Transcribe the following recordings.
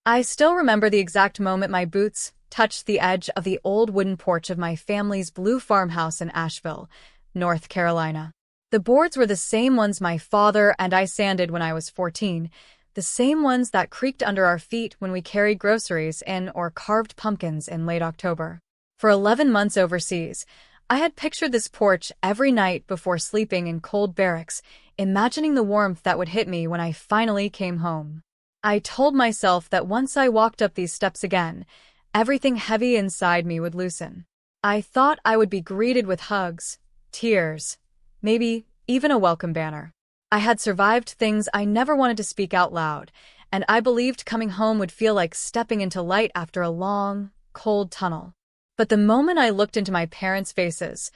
I still remember the exact moment my boots touched the edge of the old wooden porch of my family's blue farmhouse in Asheville, North Carolina. The boards were the same ones my father and I sanded when I was 14, the same ones that creaked under our feet when we carried groceries in or carved pumpkins in late October. For 11 months overseas, I had pictured this porch every night before sleeping in cold barracks, imagining the warmth that would hit me when I finally came home. I told myself that once I walked up these steps again, everything heavy inside me would loosen. I thought I would be greeted with hugs, tears, maybe even a welcome banner. I had survived things I never wanted to speak out loud, and I believed coming home would feel like stepping into light after a long, cold tunnel. But the moment I looked into my parents' faces,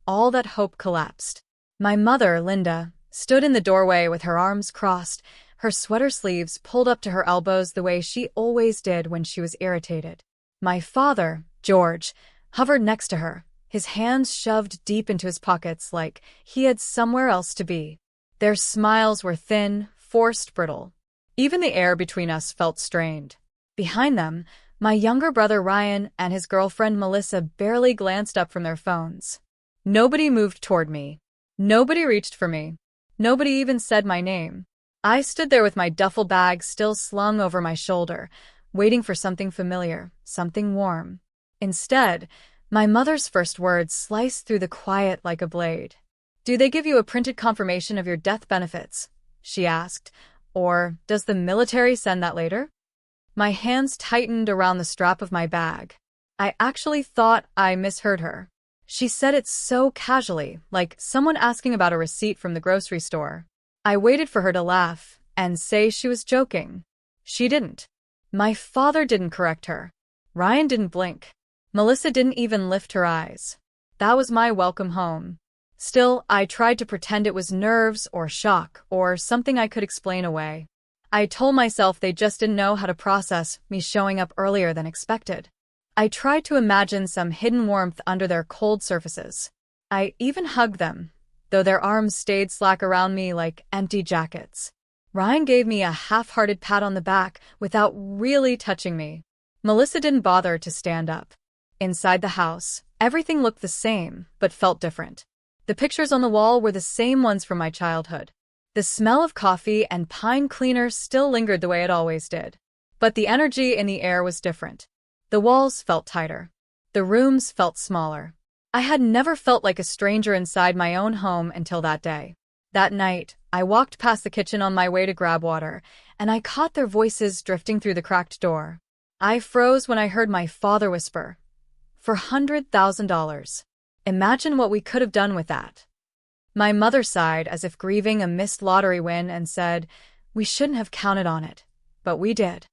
all that hope collapsed. My mother, Linda, stood in the doorway with her arms crossed, her sweater sleeves pulled up to her elbows the way she always did when she was irritated. My father, George, hovered next to her, his hands shoved deep into his pockets like he had somewhere else to be. Their smiles were thin, forced, brittle. Even the air between us felt strained. Behind them, my younger brother Ryan and his girlfriend Melissa barely glanced up from their phones. Nobody moved toward me. Nobody reached for me. Nobody even said my name. I stood there with my duffel bag still slung over my shoulder, waiting for something familiar, something warm. Instead, my mother's first words sliced through the quiet like a blade. "Do they give you a printed confirmation of your death benefits?" she asked. "Or does the military send that later?" My hands tightened around the strap of my bag. I actually thought I misheard her. She said it so casually, like someone asking about a receipt from the grocery store. I waited for her to laugh and say she was joking. She didn't. My father didn't correct her. Ryan didn't blink. Melissa didn't even lift her eyes. That was my welcome home. Still, I tried to pretend it was nerves or shock or something I could explain away. I told myself they just didn't know how to process me showing up earlier than expected. I tried to imagine some hidden warmth under their cold surfaces. I even hugged them, though their arms stayed slack around me like empty jackets. Ryan gave me a half-hearted pat on the back without really touching me. Melissa didn't bother to stand up. Inside the house, everything looked the same, but felt different. The pictures on the wall were the same ones from my childhood. The smell of coffee and pine cleaner still lingered the way it always did. But the energy in the air was different. The walls felt tighter. The rooms felt smaller. I had never felt like a stranger inside my own home until that day. That night, I walked past the kitchen on my way to grab water, and I caught their voices drifting through the cracked door. I froze when I heard my father whisper, "For $100,000. Imagine what we could have done with that." My mother sighed as if grieving a missed lottery win and said, "We shouldn't have counted on it, but we did.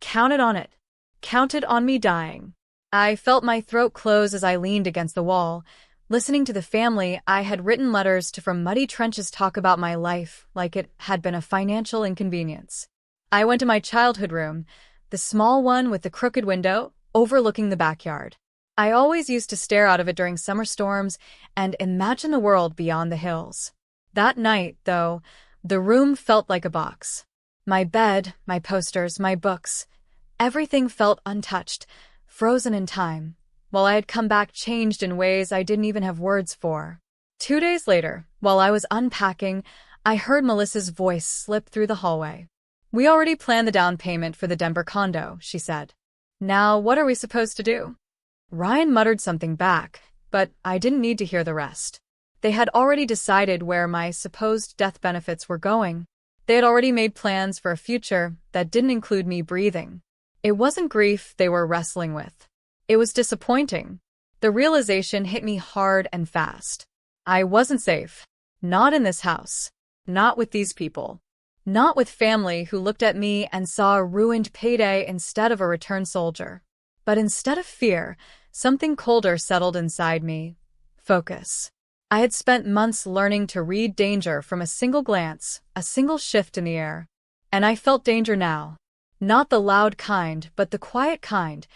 Counted on it. Counted on me dying." I felt my throat close as I leaned against the wall, listening to the family I had written letters to from muddy trenches talk about my life like it had been a financial inconvenience. I went to my childhood room, the small one with the crooked window overlooking the backyard. I always used to stare out of it during summer storms and imagine the world beyond the hills. That night, though, the room felt like a box. My bed, my posters, my books, everything felt untouched, frozen in time, while I had come back changed in ways I didn't even have words for. 2 days later, while I was unpacking, I heard Melissa's voice slip through the hallway. "We already planned the down payment for the Denver condo," she said. "Now, what are we supposed to do?" Ryan muttered something back, but I didn't need to hear the rest. They had already decided where my supposed death benefits were going. They had already made plans for a future that didn't include me breathing. It wasn't grief they were wrestling with. It was disappointing. The realization hit me hard and fast. I wasn't safe. Not in this house. Not with these people. Not with family who looked at me and saw a ruined payday instead of a returned soldier. But instead of fear, something colder settled inside me. Focus. I had spent months learning to read danger from a single glance, a single shift in the air. And I felt danger now. Not the loud kind, but the quiet kind.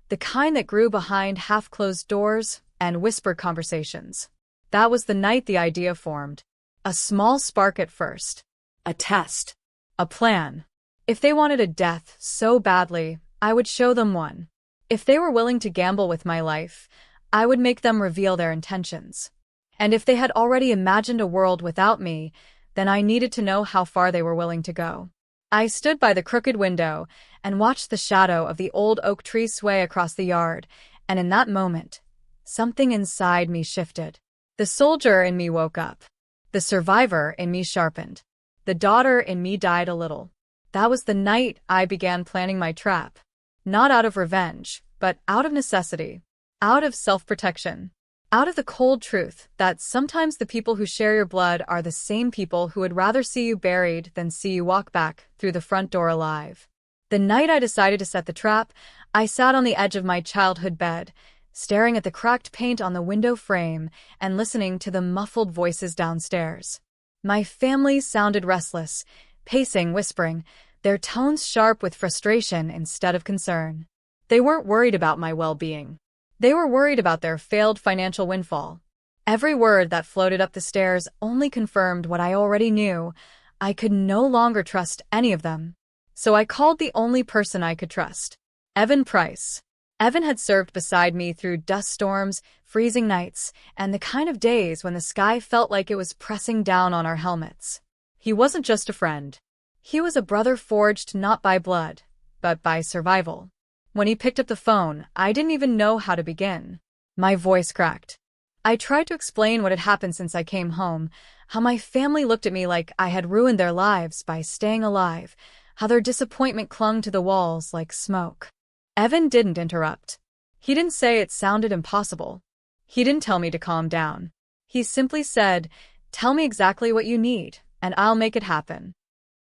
The kind that grew behind half-closed doors and whispered conversations. That was the night the idea formed. A small spark at first. A test. A plan. If they wanted a death so badly, I would show them one. If they were willing to gamble with my life, I would make them reveal their intentions. And if they had already imagined a world without me, then I needed to know how far they were willing to go. I stood by the crooked window and watched the shadow of the old oak tree sway across the yard, and in that moment, something inside me shifted. The soldier in me woke up. The survivor in me sharpened. The daughter in me died a little. That was the night I began planning my trap. Not out of revenge, but out of necessity. Out of self-protection. Out of the cold truth that sometimes the people who share your blood are the same people who would rather see you buried than see you walk back through the front door alive. The night I decided to set the trap, I sat on the edge of my childhood bed, staring at the cracked paint on the window frame and listening to the muffled voices downstairs. My family sounded restless, pacing, whispering, their tones sharp with frustration instead of concern. They weren't worried about my well-being. They were worried about their failed financial windfall. Every word that floated up the stairs only confirmed what I already knew. I could no longer trust any of them. So I called the only person I could trust. Evan Price. Evan had served beside me through dust storms, freezing nights, and the kind of days when the sky felt like it was pressing down on our helmets. He wasn't just a friend. He was a brother forged not by blood, but by survival. When he picked up the phone, I didn't even know how to begin. My voice cracked. I tried to explain what had happened since I came home, how my family looked at me like I had ruined their lives by staying alive, how their disappointment clung to the walls like smoke. Evan didn't interrupt. He didn't say it sounded impossible. He didn't tell me to calm down. He simply said, "Tell me exactly what you need, and I'll make it happen."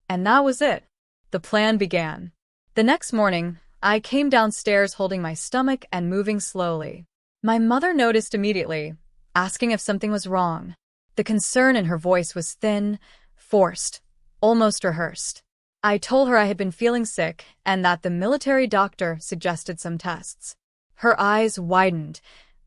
And that was it. The plan began. The next morning, I came downstairs holding my stomach and moving slowly. My mother noticed immediately, asking if something was wrong. The concern in her voice was thin, forced, almost rehearsed. I told her I had been feeling sick and that the military doctor suggested some tests. Her eyes widened,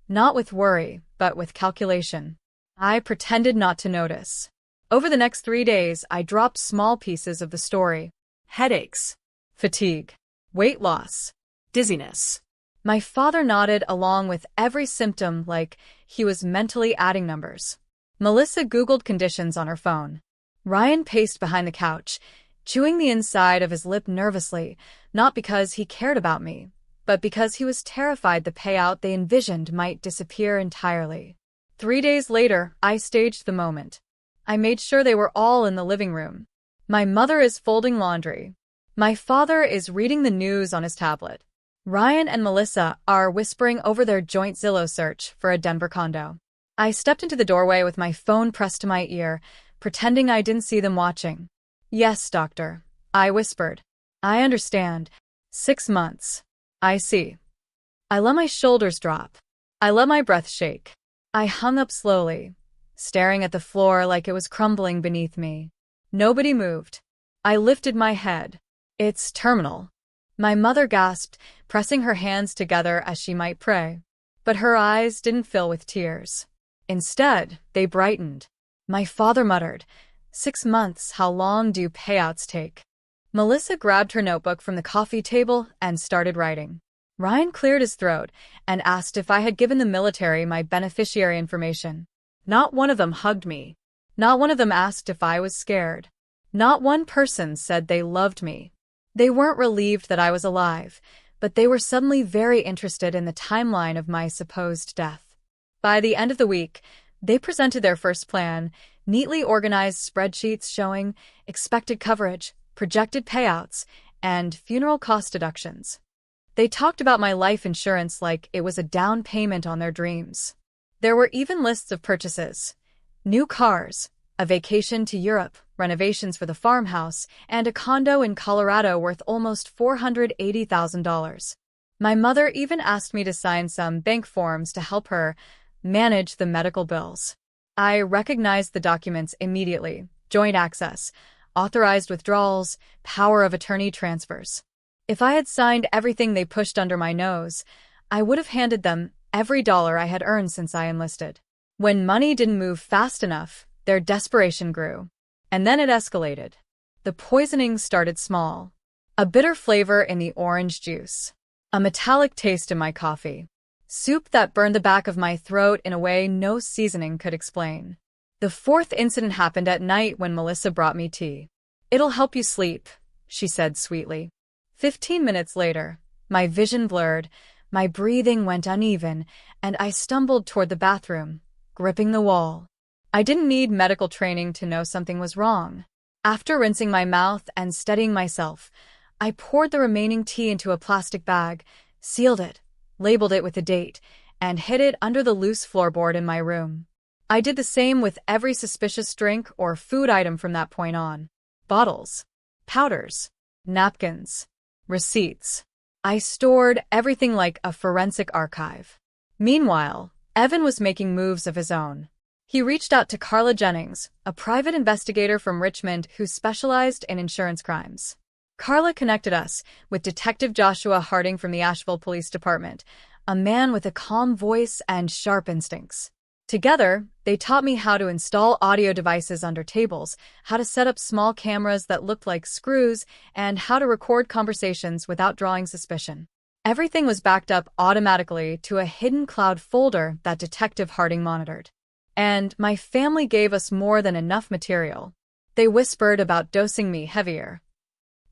not with worry, but with calculation. I pretended not to notice. Over the next 3 days, I dropped small pieces of the story. Headaches, fatigue, weight loss, dizziness. My father nodded along with every symptom like he was mentally adding numbers. Melissa Googled conditions on her phone. Ryan paced behind the couch, chewing the inside of his lip nervously, not because he cared about me, but because he was terrified the payout they envisioned might disappear entirely. 3 days later, I staged the moment. I made sure they were all in the living room. My mother is folding laundry. My father is reading the news on his tablet. Ryan and Melissa are whispering over their joint Zillow search for a Denver condo. I stepped into the doorway with my phone pressed to my ear, pretending I didn't see them watching. "Yes, doctor," I whispered. "I understand. 6 months. I see." I let my shoulders drop. I let my breath shake. I hung up slowly, staring at the floor like it was crumbling beneath me. Nobody moved. I lifted my head. "It's terminal." My mother gasped, pressing her hands together as she might pray. But her eyes didn't fill with tears. Instead, they brightened. My father muttered, 6 months, how long do payouts take? Melissa grabbed her notebook from the coffee table and started writing. Ryan cleared his throat and asked if I had given the military my beneficiary information. Not one of them hugged me. Not one of them asked if I was scared. Not one person said they loved me. They weren't relieved that I was alive, but they were suddenly very interested in the timeline of my supposed death. By the end of the week, they presented their first plan, neatly organized spreadsheets showing expected coverage, projected payouts, and funeral cost deductions. They talked about my life insurance like it was a down payment on their dreams. There were even lists of purchases: new cars, a vacation to Europe, renovations for the farmhouse, and a condo in Colorado worth almost $480,000. My mother even asked me to sign some bank forms to help her manage the medical bills. I recognized the documents immediately: joint access, authorized withdrawals, power of attorney transfers. If I had signed everything they pushed under my nose, I would have handed them every dollar I had earned since I enlisted. When money didn't move fast enough, their desperation grew. And then it escalated. The poisoning started small. a bitter flavor in the orange juice, a metallic taste in my coffee, soup that burned the back of my throat in a way no seasoning could explain. The fourth incident happened at night when Melissa brought me tea. "It'll help you sleep," she said sweetly. 15 minutes later, my vision blurred, my breathing went uneven, and I stumbled toward the bathroom, gripping the wall. I didn't need medical training to know something was wrong. After rinsing my mouth and steadying myself, I poured the remaining tea into a plastic bag, sealed it, labeled it with a date, and hid it under the loose floorboard in my room. I did the same with every suspicious drink or food item from that point on. Bottles, powders, napkins, receipts. I stored everything like a forensic archive. Meanwhile, Evan was making moves of his own. He reached out to Carla Jennings, a private investigator from Richmond who specialized in insurance crimes. Carla connected us with Detective Joshua Harding from the Asheville Police Department, a man with a calm voice and sharp instincts. Together, they taught me how to install audio devices under tables, how to set up small cameras that looked like screws, and how to record conversations without drawing suspicion. Everything was backed up automatically to a hidden cloud folder that Detective Harding monitored. And my family gave us more than enough material. They whispered about dosing me heavier.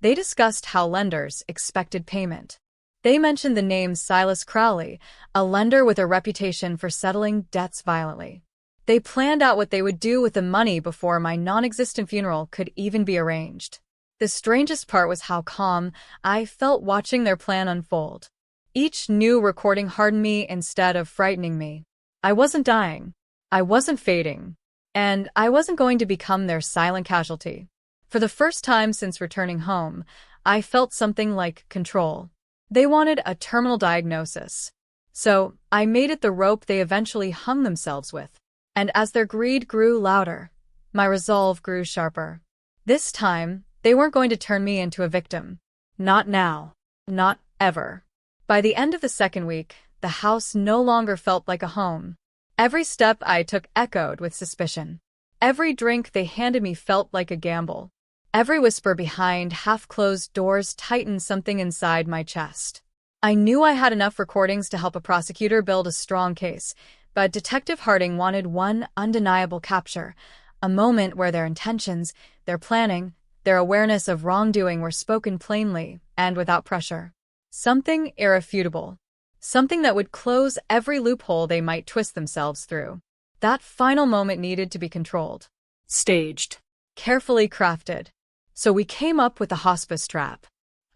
They discussed how lenders expected payment. They mentioned the name Silas Crowley, a lender with a reputation for settling debts violently. They planned out what they would do with the money before my non-existent funeral could even be arranged. The strangest part was how calm I felt watching their plan unfold. Each new recording hardened me instead of frightening me. I wasn't dying. I wasn't fading. And I wasn't going to become their silent casualty. For the first time since returning home, I felt something like control. They wanted a terminal diagnosis. So I made it the rope they eventually hung themselves with. And as their greed grew louder, my resolve grew sharper. This time, they weren't going to turn me into a victim. Not now. Not ever. By the end of the second week, the house no longer felt like a home. Every step I took echoed with suspicion. Every drink they handed me felt like a gamble. Every whisper behind half-closed doors tightened something inside my chest. I knew I had enough recordings to help a prosecutor build a strong case, but Detective Harding wanted one undeniable capture, a moment where their intentions, their planning, their awareness of wrongdoing were spoken plainly and without pressure. Something irrefutable. Something that would close every loophole they might twist themselves through. That final moment needed to be controlled. Staged. Carefully crafted. So we came up with a hospice trap.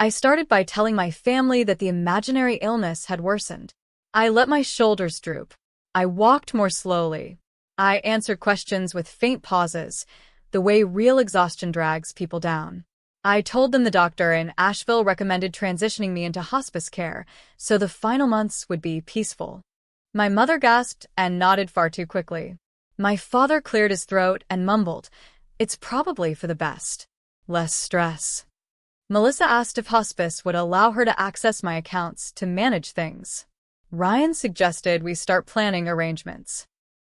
I started by telling my family that the imaginary illness had worsened. I let my shoulders droop. I walked more slowly. I answered questions with faint pauses, the way real exhaustion drags people down. I told them the doctor in Asheville recommended transitioning me into hospice care, so the final months would be peaceful. My mother gasped and nodded far too quickly. My father cleared his throat and mumbled, "It's probably for the best. Less stress." Melissa asked if hospice would allow her to access my accounts to manage things. Ryan suggested we start planning arrangements.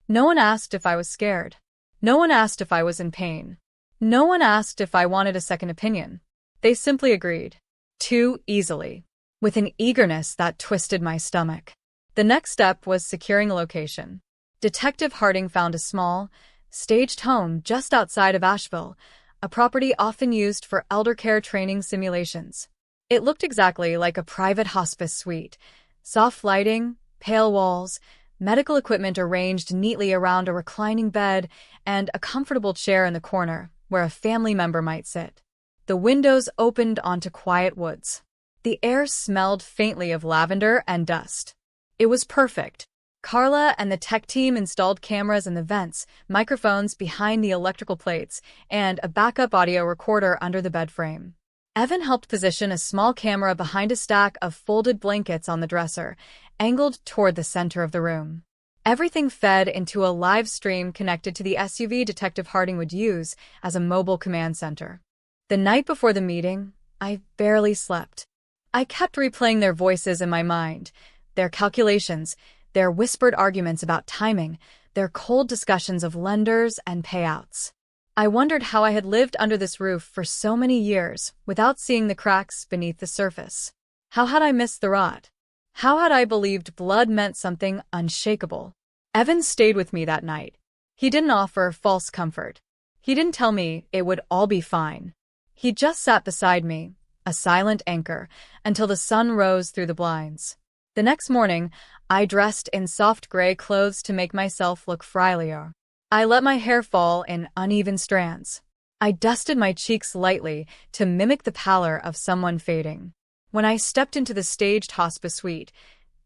No one asked if I was scared. No one asked if I was in pain. No one asked if I wanted a second opinion. They simply agreed. Too easily. With an eagerness that twisted my stomach. The next step was securing a location. Detective Harding found a small, staged home just outside of Asheville, a property often used for elder care training simulations. It looked exactly like a private hospice suite. Soft lighting, pale walls, medical equipment arranged neatly around a reclining bed, and a comfortable chair in the corner where a family member might sit. The windows opened onto quiet woods. The air smelled faintly of lavender and dust. It was perfect. Carla and the tech team installed cameras in the vents, microphones behind the electrical plates, and a backup audio recorder under the bed frame. Evan helped position a small camera behind a stack of folded blankets on the dresser, angled toward the center of the room. Everything fed into a live stream connected to the SUV Detective Harding would use as a mobile command center. The night before the meeting, I barely slept. I kept replaying their voices in my mind, their calculations, their whispered arguments about timing, their cold discussions of lenders and payouts. I wondered how I had lived under this roof for so many years without seeing the cracks beneath the surface. How had I missed the rot? How had I believed blood meant something unshakable? Evan stayed with me that night. He didn't offer false comfort. He didn't tell me it would all be fine. He just sat beside me, a silent anchor, until the sun rose through the blinds. The next morning, I dressed in soft gray clothes to make myself look frilier. I let my hair fall in uneven strands. I dusted my cheeks lightly to mimic the pallor of someone fading. When I stepped into the staged hospice suite,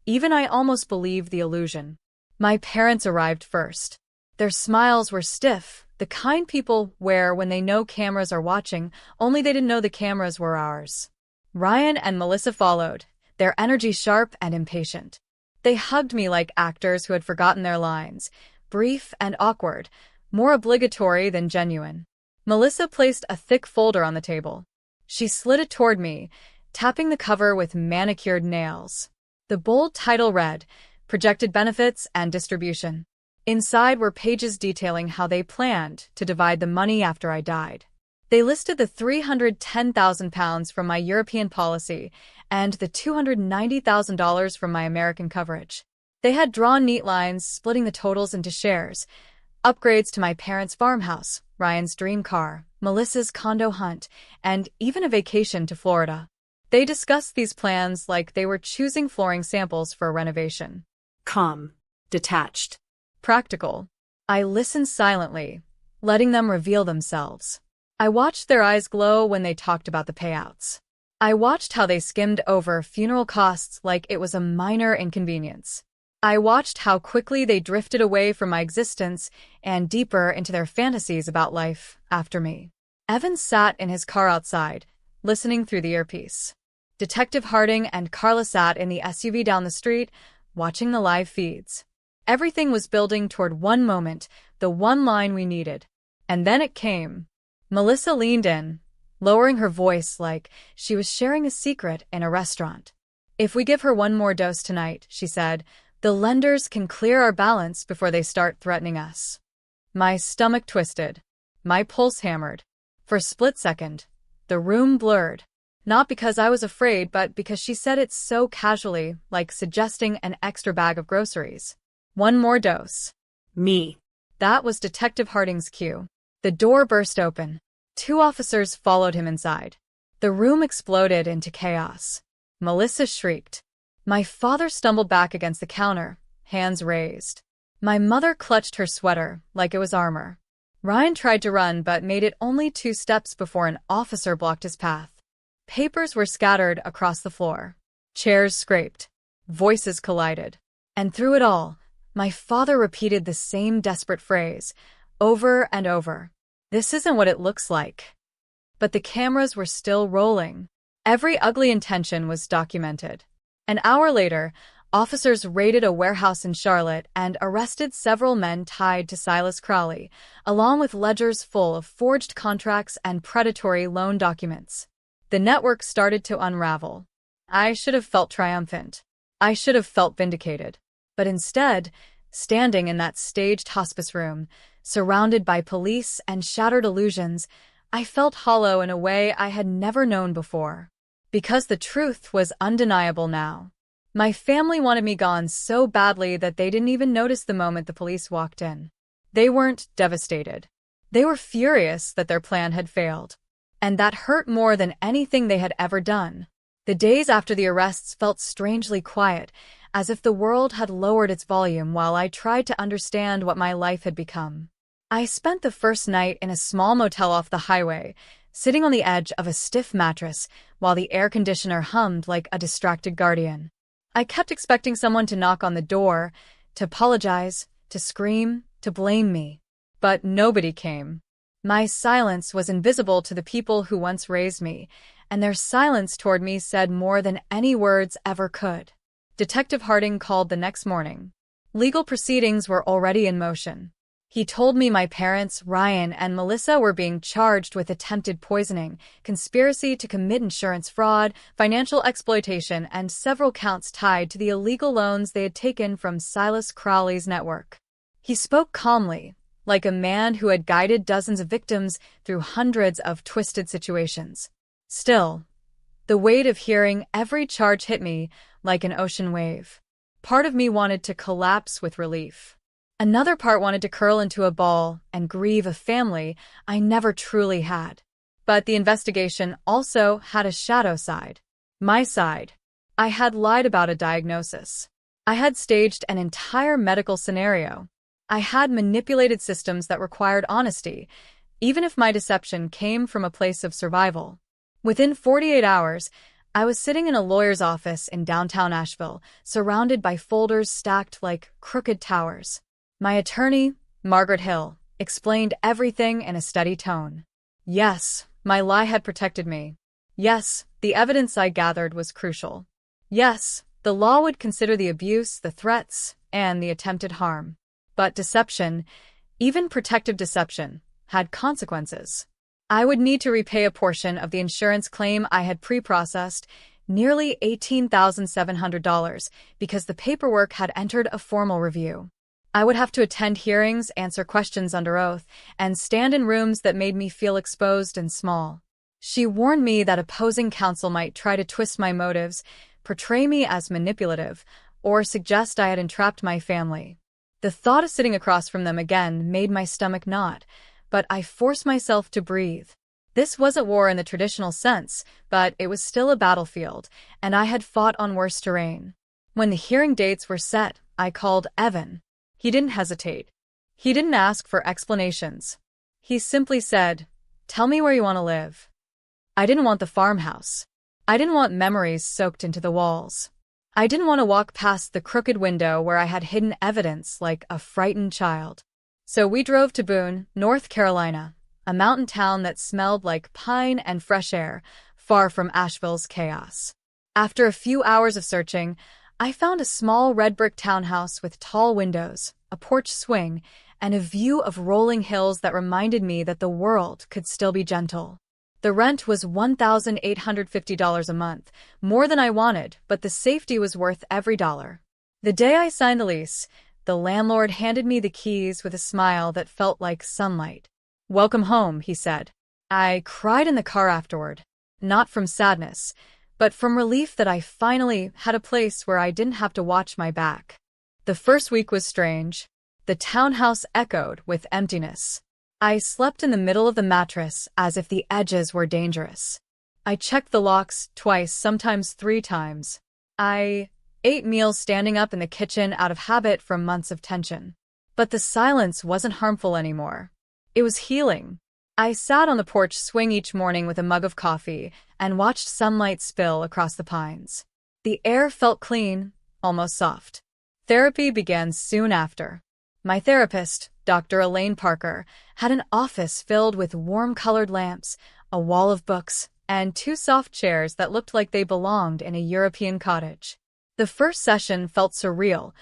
even I almost believed the illusion. My parents arrived first. Their smiles were stiff, the kind people wear when they know cameras are watching, only they didn't know the cameras were ours. Ryan and Melissa followed, their energy sharp and impatient. They hugged me like actors who had forgotten their lines, brief and awkward, more obligatory than genuine. Melissa placed a thick folder on the table. She slid it toward me, tapping the cover with manicured nails. The bold title read, Projected Benefits and Distribution. Inside were pages detailing how they planned to divide the money after I died. They listed the £310,000 from my European policy and the $290,000 from my American coverage. They had drawn neat lines splitting the totals into shares, upgrades to my parents' farmhouse, Ryan's dream car, Melissa's condo hunt, and even a vacation to Florida. They discussed these plans like they were choosing flooring samples for a renovation. Calm. Detached. Practical. I listened silently, letting them reveal themselves. I watched their eyes glow when they talked about the payouts. I watched how they skimmed over funeral costs like it was a minor inconvenience. I watched how quickly they drifted away from my existence and deeper into their fantasies about life after me. Evan sat in his car outside, listening through the earpiece. Detective Harding and Carla sat in the SUV down the street, watching the live feeds. Everything was building toward one moment, the one line we needed. And then it came. Melissa leaned in, lowering her voice like she was sharing a secret in a restaurant. "If we give her one more dose tonight," she said, "the lenders can clear our balance before they start threatening us." My stomach twisted. My pulse hammered. For a split second, the room blurred. Not because I was afraid, but because she said it so casually, like suggesting an extra bag of groceries. One more dose. Me. That was Detective Harding's cue. The door burst open. 2 officers followed him inside. The room exploded into chaos. Melissa shrieked. My father stumbled back against the counter, hands raised. My mother clutched her sweater like it was armor. Ryan tried to run but made it only 2 steps before an officer blocked his path. Papers were scattered across the floor. Chairs scraped. Voices collided. And through it all, my father repeated the same desperate phrase, over and over. "This isn't what it looks like." But the cameras were still rolling. Every ugly intention was documented. An hour later, officers raided a warehouse in Charlotte and arrested several men tied to Silas Crowley, along with ledgers full of forged contracts and predatory loan documents. The network started to unravel. I should have felt triumphant. I should have felt vindicated. But instead, standing in that staged hospice room, surrounded by police and shattered illusions, I felt hollow in a way I had never known before. Because the truth was undeniable now. My family wanted me gone so badly that they didn't even notice the moment the police walked in. They weren't devastated. They were furious that their plan had failed. And that hurt more than anything they had ever done. The days after the arrests felt strangely quiet, as if the world had lowered its volume while I tried to understand what my life had become. I spent the first night in a small motel off the highway, sitting on the edge of a stiff mattress while the air conditioner hummed like a distracted guardian. I kept expecting someone to knock on the door, to apologize, to scream, to blame me. But nobody came. My silence was invisible to the people who once raised me, and their silence toward me said more than any words ever could. Detective Harding called the next morning. Legal proceedings were already in motion. He told me my parents, Ryan and Melissa, were being charged with attempted poisoning, conspiracy to commit insurance fraud, financial exploitation, and several counts tied to the illegal loans they had taken from Silas Crowley's network. He spoke calmly, like a man who had guided dozens of victims through hundreds of twisted situations. Still, the weight of hearing every charge hit me like an ocean wave. Part of me wanted to collapse with relief. Another part wanted to curl into a ball and grieve a family I never truly had. But the investigation also had a shadow side. My side. I had lied about a diagnosis. I had staged an entire medical scenario. I had manipulated systems that required honesty, even if my deception came from a place of survival. Within 48 hours, I was sitting in a lawyer's office in downtown Asheville, surrounded by folders stacked like crooked towers. My attorney, Margaret Hill, explained everything in a steady tone. Yes, my lie had protected me. Yes, the evidence I gathered was crucial. Yes, the law would consider the abuse, the threats, and the attempted harm. But deception, even protective deception, had consequences. I would need to repay a portion of the insurance claim I had pre-processed, nearly $18,700, because the paperwork had entered a formal review. I would have to attend hearings, answer questions under oath, and stand in rooms that made me feel exposed and small. She warned me that opposing counsel might try to twist my motives, portray me as manipulative, or suggest I had entrapped my family. The thought of sitting across from them again made my stomach knot, but I forced myself to breathe. This wasn't war in the traditional sense, but it was still a battlefield, and I had fought on worse terrain. When the hearing dates were set, I called Evan. He didn't hesitate. He didn't ask for explanations. He simply said, "Tell me where you want to live." I didn't want the farmhouse. I didn't want memories soaked into the walls. I didn't want to walk past the crooked window where I had hidden evidence like a frightened child. So we drove to Boone, North Carolina, a mountain town that smelled like pine and fresh air, far from Asheville's chaos. After a few hours of searching, I found a small red brick townhouse with tall windows, a porch swing, and a view of rolling hills that reminded me that the world could still be gentle. The rent was $1,850 a month, more than I wanted, but the safety was worth every dollar. The day I signed the lease, the landlord handed me the keys with a smile that felt like sunlight. "Welcome home," he said. I cried in the car afterward, not from sadness, but from relief that I finally had a place where I didn't have to watch my back. The first week was strange. The townhouse echoed with emptiness. I slept in the middle of the mattress as if the edges were dangerous. I checked the locks twice, sometimes 3 times. I ate meals standing up in the kitchen out of habit from months of tension. But the silence wasn't harmful anymore. It was healing. I sat on the porch swing each morning with a mug of coffee and watched sunlight spill across the pines. The air felt clean, almost soft. Therapy began soon after. My therapist, Dr. Elaine Parker, had an office filled with warm-colored lamps, a wall of books, and 2 soft chairs that looked like they belonged in a European cottage. The first session felt surreal.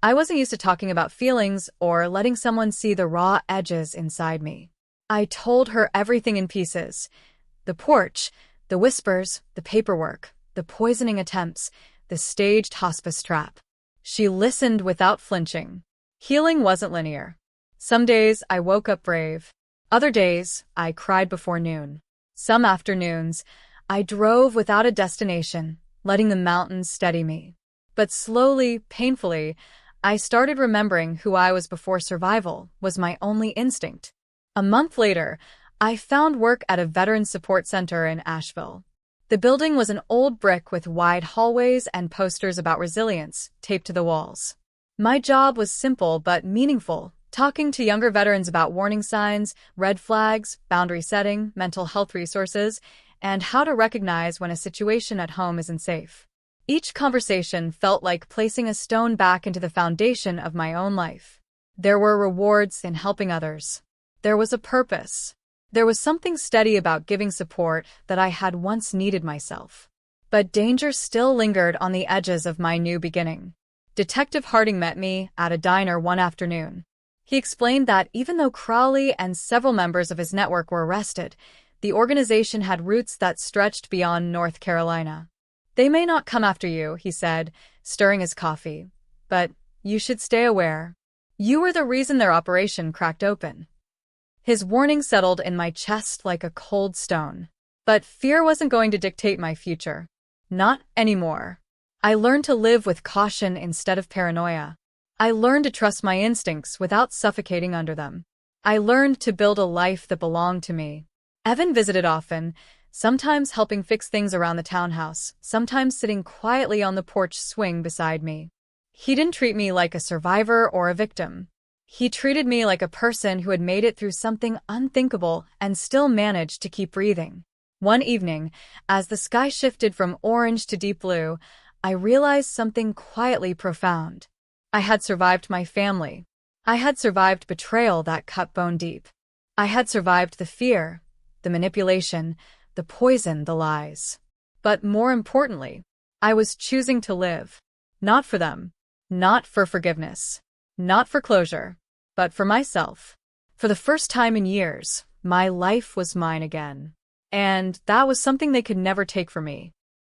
I wasn't used to talking about feelings or letting someone see the raw edges inside me. I told her everything in pieces. The porch, the whispers, the paperwork, the poisoning attempts, the staged hospice trap. She listened without flinching. Healing wasn't linear. Some days I woke up brave. Other days I cried before noon. Some afternoons I drove without a destination, letting the mountains steady me. But slowly, painfully, I started remembering who I was before survival was my only instinct. A month later, I found work at a veterans support center in Asheville. The building was an old brick with wide hallways and posters about resilience taped to the walls. My job was simple but meaningful, talking to younger veterans about warning signs, red flags, boundary setting, mental health resources, and how to recognize when a situation at home isn't safe. Each conversation felt like placing a stone back into the foundation of my own life. There were rewards in helping others. There was a purpose. There was something steady about giving support that I had once needed myself. But danger still lingered on the edges of my new beginning. Detective Harding met me at a diner one afternoon. He explained that even though Crowley and several members of his network were arrested, the organization had roots that stretched beyond North Carolina. "They may not come after you," he said, stirring his coffee, "but you should stay aware. You were the reason their operation cracked open." His warning settled in my chest like a cold stone. But fear wasn't going to dictate my future. Not anymore. I learned to live with caution instead of paranoia. I learned to trust my instincts without suffocating under them. I learned to build a life that belonged to me. Evan visited often, sometimes helping fix things around the townhouse, sometimes sitting quietly on the porch swing beside me. He didn't treat me like a survivor or a victim. He treated me like a person who had made it through something unthinkable and still managed to keep breathing. One evening, as the sky shifted from orange to deep blue, I realized something quietly profound. I had survived my family. I had survived betrayal that cut bone deep. I had survived the fear, the manipulation, the poison, the lies. But more importantly, I was choosing to live. Not for them. Not for forgiveness. Not for closure. But for myself. For the first time in years, my life was mine again. And that was something they could never take from me.